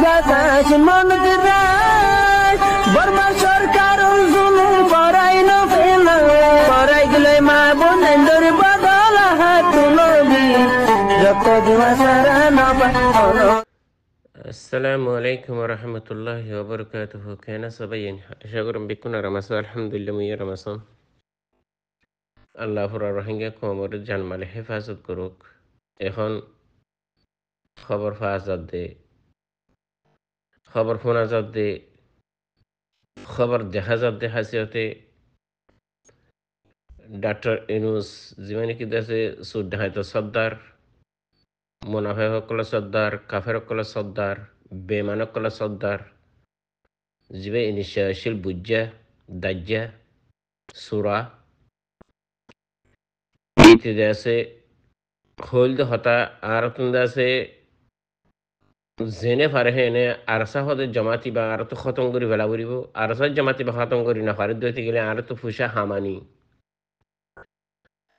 বাতাস মন দিরাই বর্মা সরকার জুলুম করাই না ফেলা করাই গেলে মা বোনেদের বদল হাত তুলবি যত দিবা সারা না পানো। আসসালামু আলাইকুম রহমতুল্লাহি ওবরকাতুহু। কেন সবাই আশা করুন বিকুন রামাস আলহামদুলিল্লাহ মুইয়া রামাসম আল্লাহ রহিঙ্গা কোমর জানমালে হেফাজত করুক। এখন খবর ফাজাত দে, খবর ফোনা যাত দে, খবর দেখা যাত দে হাসিয়তে ডাক্তার ইনুস যিমানে কি দেশে সুদ্দা হয়তো সর্দার মুনাফে সকলে সর্দার কাফের সকলে সর্দার বেমান সকলে সর্দার জিবে ইনিশিয়াশিল বুজ্জা দাজ্জা সুরা ইতিদে আছে হইল হতা আর তুন্দে আছে জেনে পারে হেনে আরসা হতে জমাতি বা আর তো খতম করি ভেলা করিব আরসা জমাতি বা খতম করি না পারে দইতে গেলে আর তো ফুসা হামানি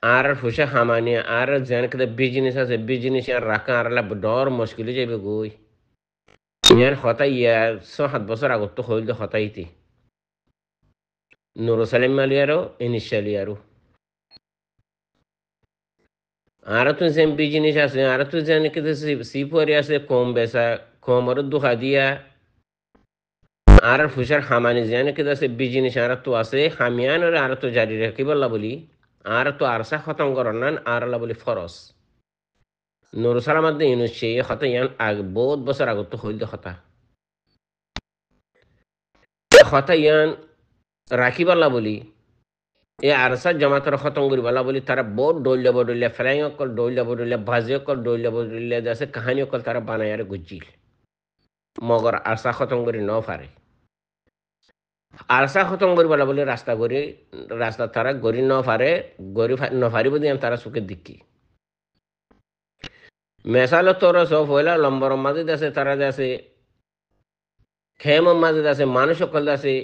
আর ফুসা হামানি আর জেন কেদে বিজনেস আছে বিজনেস আর রাখা আর ডর মুশকিল যাইবে গই ইয়ার হতা ইয়া ৬-৭ বছর আগত তো হইল হতাইতি নুরুসালিম মালিয়ারও ইনিশিয়ালিয়ারও আর তো যেন বিজনেস আছে আর তো যেন কেদে সিপরি আছে কম বেসা কমর দুখা দিয়া আর ফুসার হামানি যেন কেদে আছে বিজনেস আর তো আছে হামিয়ান আর তো জারি রাখিবল্লা বলি আর তো আরসা খতম করনান আর আল্লাহ বলি ফরস নুরুসালামাদ ইউনুস সে হতা ইয়ান আগ বহুত বছর আগত তো হইল হতা হতা ইয়ান রাখিবল্লা বলি এ আরসা জমাতর খতম করিবলা বলি তারা বহুত ডইলে বডইলে ফ্রাইং অকল ডইলে বডইলে ভাজি অকল ডইলে বডইলে দেশে কাহানি অকল তারা বানায় আর গুজিল মগর আরসা খতম করি ন পারে আরসা খতম করিবলা বলি রাস্তা তারা গড়ি ন পারে গড়ি ন পারিব দিয়ে তারা চুকে দিকি মেসালো তোর সব হইলা লম্বর মাঝে দেশে তারা দেশে খেম মাঝে দেশে মানুষ সকল দেশে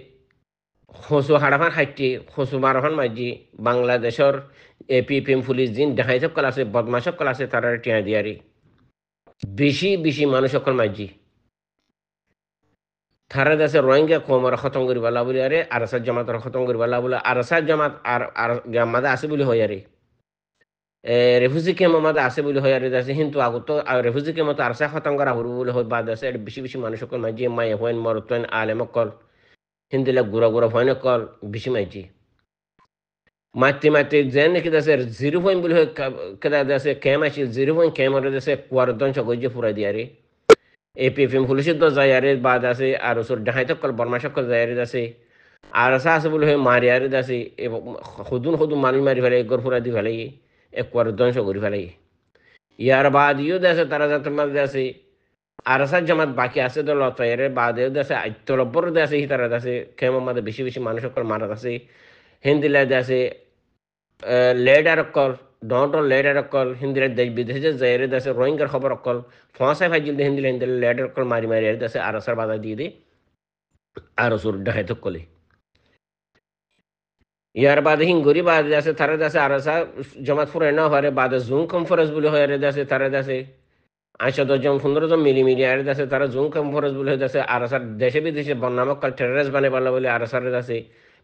খসু হাড়াফান হাইটি খসু মারফান মাঝি বাংলাদেশের APPM পুলিশ দিন দেখাই সকল আছে বদমাস সকল আছে তারা টিয়া দিয়ারি বেশি বেশি মানুষ সকল মাঝি তারা দেশে রোহিঙ্গা কোমর খতম করিবালা বলি আরে আরসার জামাতর খতম করিবালা বলে আরসার জামাত আর মাদে আছে বলি হয় আরে রেফিউজি ক্যাম্প মাদে আছে বলি হয় আরে দেশে কিন্তু আগত রেফিউজি ক্যাম্প তো আরসা খতম করা হরু বলে হয় বাদ আছে বেশি বেশি মানুষ সকল মাঝি মায়ে হইন মরতন আলেমকল হিন্দিলা গুড়া গুড়া হয় নকল বেশি মাইজি মাতি মাতি যেন নাকি দেশে 0 পয়েন্ট বলে কেদা দেশে ক্যাম্প আসিল 0 পয়েন্ট ক্যাম্পের দেশে কুয়ারদন সকল ফুরাই দিয়ে আরে APPM পুলিশের তো যায় আরে বাদ আছে আর ওসর ডাহাই সকল বর্মা সকল যায় আরে আছে আর আছে বলে হয় মারি আরে আছে সদুন মানুষ মারি ফেলে গড় ফুরাই দি ফেলাই কুয়ারদন সকল ফেলাই ইয়ার বাদ ইও দেশে তারা যাতে মাঝে আছে আরসার জামাত বাকি আছে তো লতাইরে বাদেও দেশে আইতলব্বর দেশে তারা দেশে খেমার মাঝে বেশি বেশি মানুষ সকল মারা আছে হিন্দিলা দেশে লেডার অকল ডন্টর লেডার অকল হিন্দিলা দেশ বিদেশে যাইরে দেশে রোহিঙ্গার খবর অকল ফসাই ফাইজিল হিন্দিলা হিন্দিলা লেডার অকল মারি মারি দেশে আরসার বাধা দিয়ে দে আরসুর ডাহাই তকলে ইয়ার বাদে হিঙ্গুরি বাদ দেশে তারা দেশে আরসা জামাত ফুরাই না হয় বাদে জুম কনফারেন্স বলে হয় দেশে তারা দেশে 8-10 15 জন মিলিমিলি আর দেশে তারা জুম কনফারেন্স বলে দেশে আরসার দেশে বিদেশে বন্যামক টেররিস্ট বানে পারলা বলে আরসার দেশে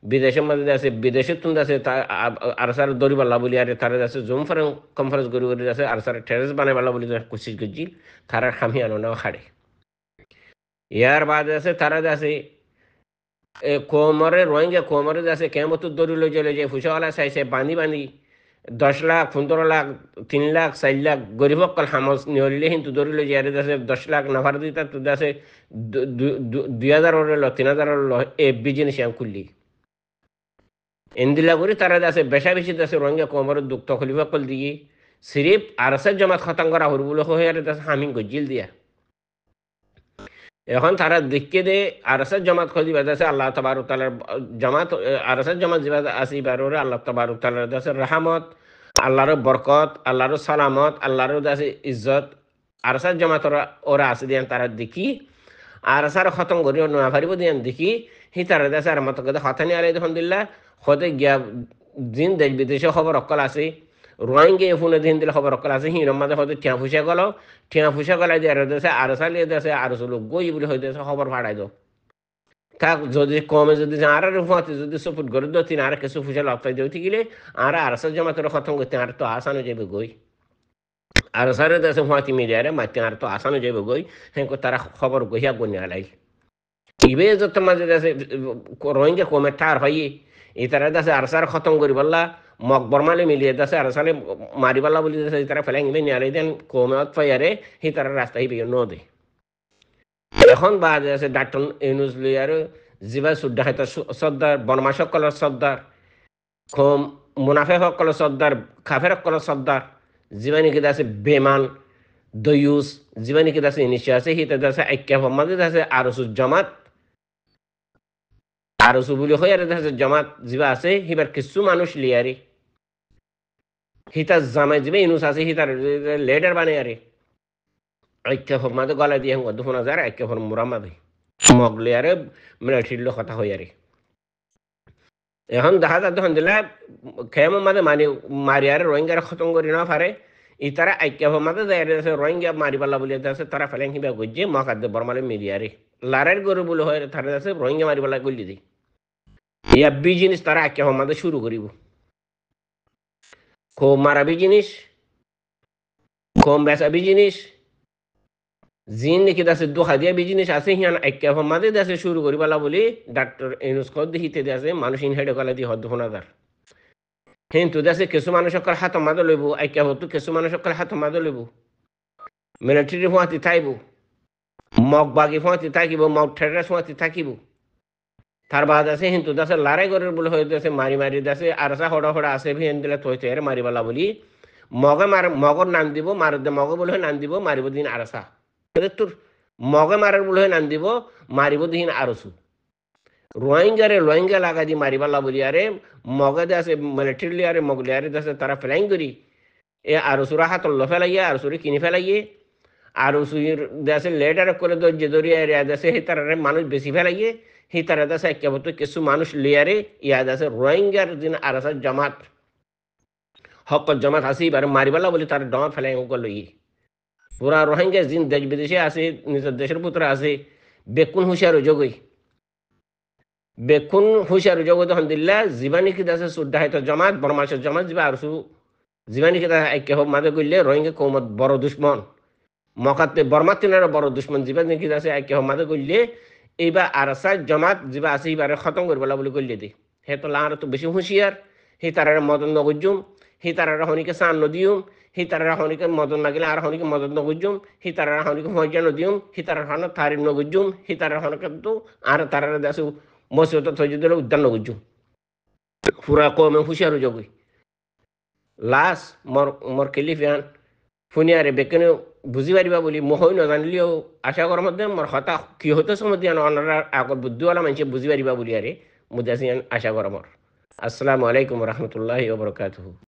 বিদেশের মধ্যে দেশে বিদেশে তুন দেশে আরসার দড়ি পারলা বলি আর তারা দেশে জুম কনফারেন্স করি করে দেশে আরসার টেররিস্ট বানে পারলা বলে কোশিশ করছি তারা হামি আনো না খাড়ে ইয়ার বাদ আছে তারা দেশে কোমরে রোহিঙ্গা কোমরে দেশে কেমত দড়ি লই চলে যে ফুসাওয়ালা চাইছে বান্ধি 10 লাখ 15 লাখ 3 লাখ 4 লাখ গরিব কল হামস নিহলিলে কিন্তু দৌড়িলে যারে দেশে 10 লাখ নাফার দিতা তো দেশে 2000 ওর 3000 ওর এ বিজনেস আম খুললি এন্দিলা করে তারা দেশে বেশা বেশি দেশে রোহিঙ্গা কোমর দুঃখ তখলিফা কল দিয়ে সিরিফ আরসার জামাত খতম করা হরবুল হয়ে আর দেশে হামিং গজিল দিয়া এখন তারা দেখকে দে আরসার জামাত খদিবা দেশে আল্লাহ তাবারক তাআলার জামাত আরসার জামাত জিবা আসি বারোরে আল্লাহ তাবারক তাআলার দেশে রহমত আল্লাহর বরকত আল্লাহর সালামত আল্লাহর দেশে ইজ্জত আরসার জামাত ওরা আছে দিয়ান তারা দেখি আরসার খতম করি না পারিব দিয়ান দেখি হি তারা দেশে আর মত কথা হতানি আলাইহি আলহামদুলিল্লাহ হতে গিয়া দিন দেশ বিদেশে খবর অকল আছে রোহিঙ্গা ফোনে দিন দিলে খবর কল আছে হিন মাঝে হয়তো টিয়া ফুসে গলাই দিয়ে দেশে আর চালিয়ে দেশে আর লোক গই বলে হয়ে দেশে খবর ভাড়াই দাও থাক যদি কমে যদি আর ফুয়াতে যদি সপুট করে দিও তিন আর কিছু ফুসে লপটাই দিও গেলে আর জমাতের খতম করতে আর তো আসানো যাবে গই আর সারে দেশে ফুয়াতি মিডিয়ারে মাতি আর তো আসানো যাবে গই হ্যাঁ তারা খবর গইয়া গনিয়া লাই ইবে যত মাঝে দেশে রোহিঙ্গা কমে ঠার হইয়ে এই তারা দেশে আর সার খতম করি বললা মক বর্মালে মিলিয়ে দেশে আর সালে মারি বললা বলি দেশে তারা ফেলে গেলে নিয়ে দেন কমে ফাইয়ারে সেই তারা রাস্তা হিবে নদে এখন বাদ আছে ডাক্তার ইউনুস লিয়ার জিবা সুদ্ধা হয়তো সর্দার বনমা সকলের সর্দার কম মুনাফে সকলের সর্দার খাফের সকলের সর্দার জিবা নাকি আছে বেমান দয়ুস জিবা নাকি আছে ইনিশিয়া আছে হিতে আছে ঐক্য মাঝে আছে আরসু জামাত আরসু বলি হয়ে আছে জামাত জিবা আছে হিবার কিছু মানুষ লিয়ারি হিতা জামাই জিবা ইনুস আছে হিতার লিডার বানাই আরে ঐক্য মাঝে গলা দিয়ে গদ ফোনা যায় ঐক্য মুরামাদে মগলে আরে মিলিটারির কথা হয়ে আরে এখন দেখা যায় তখন দিলে খেম মাঝে মারি আরে রোহিঙ্গার খতম করি না পারে ইতারা ঐক্য মাঝে যায় রোহিঙ্গা মারি পাল্লা বলে আছে তারা ফেলেন কিবা গজ্জে মকাদ্দ বর্মালে মিডিয়ারে লারের গরু বলে হয় তারা আছে রোহিঙ্গা মারি পাল্লা গলি দিই ইয়া বিজিনিস তারা ঐক্য মাঝে শুরু করিব খুব মারাবি জিনিস কম বেচাবি জিনিস জিন দেখি দাসে দুহাদিয়া বিজনেস আছে হিয়ান ঐক্য মাঝে দাসে শুরু করি বলা বলি ডাক্তার ইউনুস কদ দিতে দাসে মানুষ ইনহেডে গলা দিয়ে হদ্দ ফোনাদার কিন্তু দাসে কিছু মানুষের হাত মাঝে লইব ঐক্য হতো কিছু মানুষের হাত মাঝে লইব মিলিটারি ফুয়াতি থাইব মগ বাগি ফুয়াতি থাকিব মগ ঠেরা ফুয়াতি থাকিব তার বাদ আছে কিন্তু দাসে লড়াই করে বলে হয়ে দাসে মারি দাসে আর হড়া আছে ভিন দিলে তৈ তৈরে মারি বলা বলি মগর নাম দিব মারদে মগ বলে নাম দিব মারিব দিন আরসা তোর মগে মারার বলে নাম দিব মারিব দিন আরসু রোহিঙ্গা লাগা দি মারিবালা বলি আরে মগে আছে মিলিটারি আরে মগলে আরে আছে তারা ফেলাইং করি এ আরসুরা হাতল্লো ফেলাইয়ে আরসুরে কিনি ফেলাইয়ে আরসুর দেশে লেটার করে যে দরিয়া দেশে সেই তারা মানুষ বেশি ফেলাইয়ে সেই তারা দেশে একেবারে কিছু মানুষ লিয়ারে ইয়া দেশে রোহিঙ্গার দিন আরসার জামাত হক জামাত আসি এবারে মারিবালা বলি তার ডমা ফেলাই লইয়ে পুরা রোহিঙ্গা জিন দেশ বিদেশে আছে নিজের দেশের পুত্র আছে বেকুন হুঁশিয়ার জগই বেকুন হুঁশিয়ার জগই তখন দিল্লা জীবানী কি দাসে সুদ্ধা হয়তো জমাত বর্মাসের জমাত যাবা আর জীবানী কি দাসে ঐক্য মাঝে করলে রোহিঙ্গা কৌমত বড় দুশ্মন মকাতে বর্মাতিনের বড় দুশ্মন জীবানী কি দাসে ঐক্য মাঝে করলে এইবার আরসা জমাত যা আছে এবারে খতম করবেলা বলে করলে দি হে তো লাহার তো বেশি হুঁশিয়ার সেই তারা মদন নগুজুম সেই তারা হনিকে চান নদিউম সেই তারা হনিকে মদন লাগিলে আর হনিকে মদন নগুজুম সেই তারা হনিকে মজা নদিউম সেই তারা হন তারিম নগুজুম সেই তারা হনকে তো আর তারা দেশে মসজিদ থৈ দিলে উদ্যান নগুজুম পুরা কমে হুঁশিয়ার জগই লাশ মর কেলিফিয়ান ফুনিয়ারে বেকেনে বুঝি পারিবা বলি মহই নজানিলেও আশা করার মধ্যে মোর হতা কি হতো সময় অনারা আগত বুদ্ধিওয়ালা মানুষে বুঝি পারিবা বলি আরে মুদাসি আশা করা মোর আসসালামু আলাইকুম রহমতুল্লাহি ওয়া বারাকাতুহু।